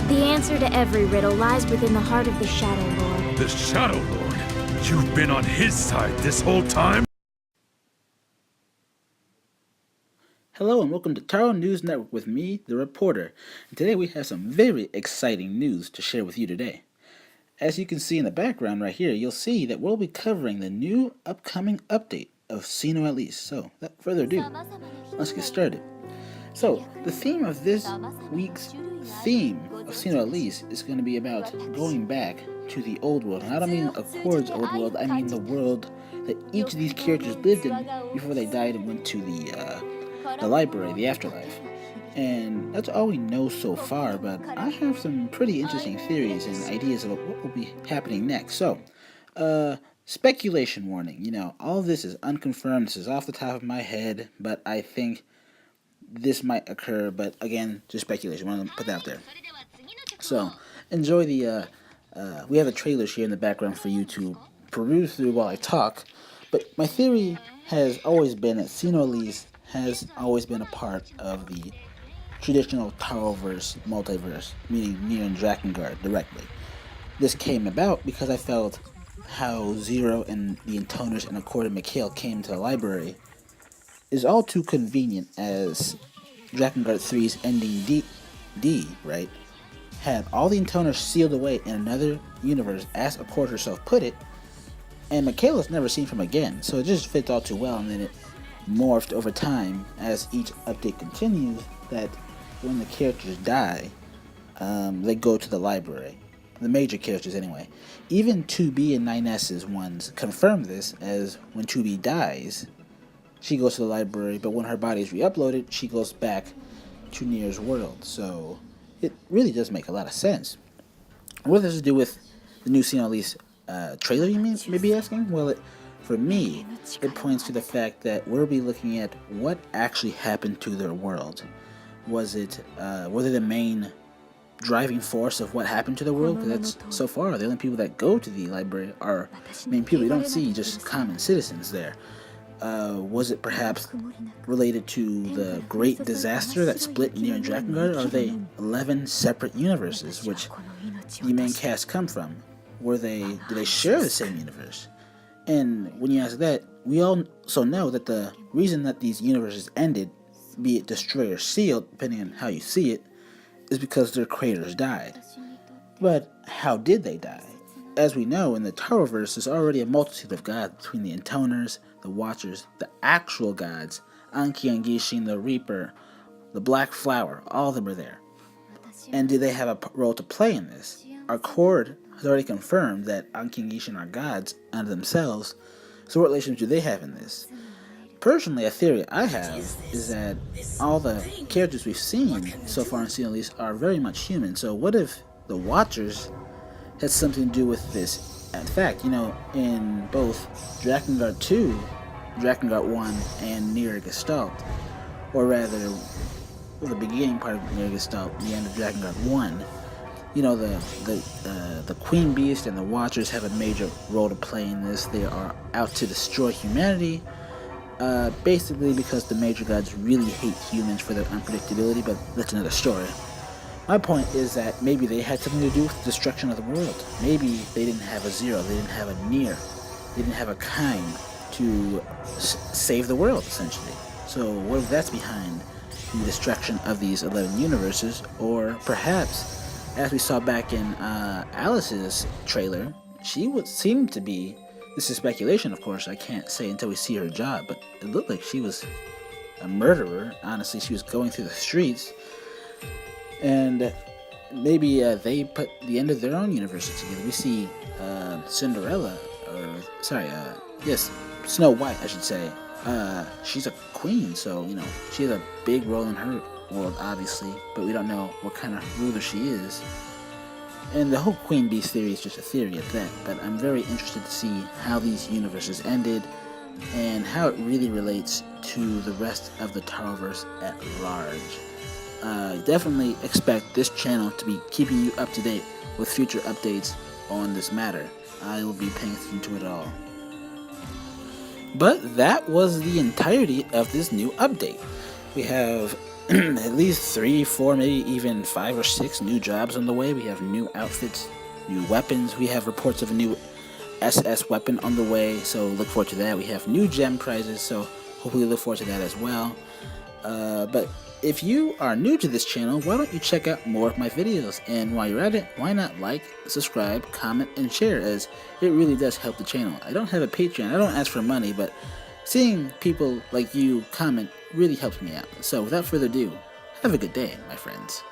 The answer to every riddle lies within the heart of the Shadow Lord. The Shadow Lord? You've been on his side this whole time? Hello and welcome to Taro News Network with me, the reporter. And today we have some very exciting news to share with you today. As you can see in the background right here, you'll see that we'll be covering the new upcoming update of SINoALICE. So, without further ado, let's get started. So, the theme of this week's theme of SINoALICE is going to be about going back to the old world. And I don't mean Accord's old world, I mean the world that each of these characters lived in before they died and went to the library, the afterlife. And that's all we know so far, but I have some pretty interesting theories and ideas about what will be happening next. So, speculation warning. You know, all of this is unconfirmed. This is off the top of my head, but I think this might occur. But again, just speculation. I want to put that out there. So, enjoy the, we have the trailers here in the background for you to peruse through while I talk. But my theory has always been that SINoALICE has always been a part of the traditional Taroverse multiverse, meaning Nier and Drakengard directly. This came about because I felt how Zero and the Intoners and Accord and Mikhail came to the library is all too convenient, as Drakengard 3's ending D, right, had all the Intoners sealed away in another universe, as Accord herself put it, and Mikhail is never seen from again, so it just fits all too well, and then it morphed over time as each update continues that when the characters die, they go to the library. The major characters anyway. Even 2B and 9S's ones confirm this, as when 2B dies, she goes to the library, but when her body is re-uploaded, she goes back to Nier's world. So it really does make a lot of sense. What does this do with the new SINoALICE trailer, you may be asking? Well, for me, it points to the fact that we'll be looking at what actually happened to their world. Were they the main driving force of what happened to the world? Because that's, so far, the only people that go to the library are main people. You don't see just common citizens there. Was it perhaps related to the great disaster that split Nier and Drakengard? Are they 11 separate universes, which the main cast come from? Do they share the same universe? And when you ask that, we also know that the reason that these universes ended, be it destroyed or sealed, depending on how you see it, is because their creators died. But how did they die? As we know, in the Taroverse, there's already a multitude of gods between the Intoners, the Watchers, the actual gods, Anki and Gishin, the Reaper, the Black Flower, all of them are there. And do they have a role to play in this? Accord has already confirmed that Anki and Gishin are gods unto themselves, so what relationship do they have in this? Personally, a theory I have is that all the characters we've seen so far in SINoALICE are very much human, so what if the Watchers had something to do with this? In fact, you know, in both Drakengard 2, Drakengard 1, and Nier Gestalt, or rather, the beginning part of Nier Gestalt, the end of Drakengard 1, you know, the Queen Beast and the Watchers have a major role to play in this. They are out to destroy humanity, basically because the major gods really hate humans for their unpredictability, but that's another story. My point is that maybe they had something to do with the destruction of the world. Maybe they didn't have a Zero, they didn't have a Nier, they didn't have a Kain to save the world, essentially. So what if that's behind the destruction of these 11 universes? Or perhaps, as we saw back in Alice's trailer, she would seem to be, this is speculation of course, I can't say until we see her job, but it looked like she was a murderer. Honestly, she was going through the streets, and maybe they put the end of their own universes together. We see Cinderella, or sorry, yes, Snow White I should say. She's a queen, so you know, she has a big role in her world obviously, but we don't know what kind of ruler she is. And the whole Queen Beast theory is just a theory at that, but I'm very interested to see how these universes ended and how it really relates to the rest of the Taroverse at large. Definitely expect this channel to be keeping you up to date with future updates on this matter. I will be paying attention to it all. But that was the entirety of this new update. We have at least 3, 4, maybe even 5 or 6 new jobs on the way. We have new outfits, new weapons. We have reports of a new SS weapon on the way, so look forward to that. We have new gem prizes, so hopefully look forward to that as well. But if you are new to this channel, why don't you check out more of my videos? And while you're at it, why not like, subscribe, comment, and share, as it really does help the channel. I don't have a Patreon, I don't ask for money, but seeing people like you comment really helps me out. So without further ado, have a good day, my friends.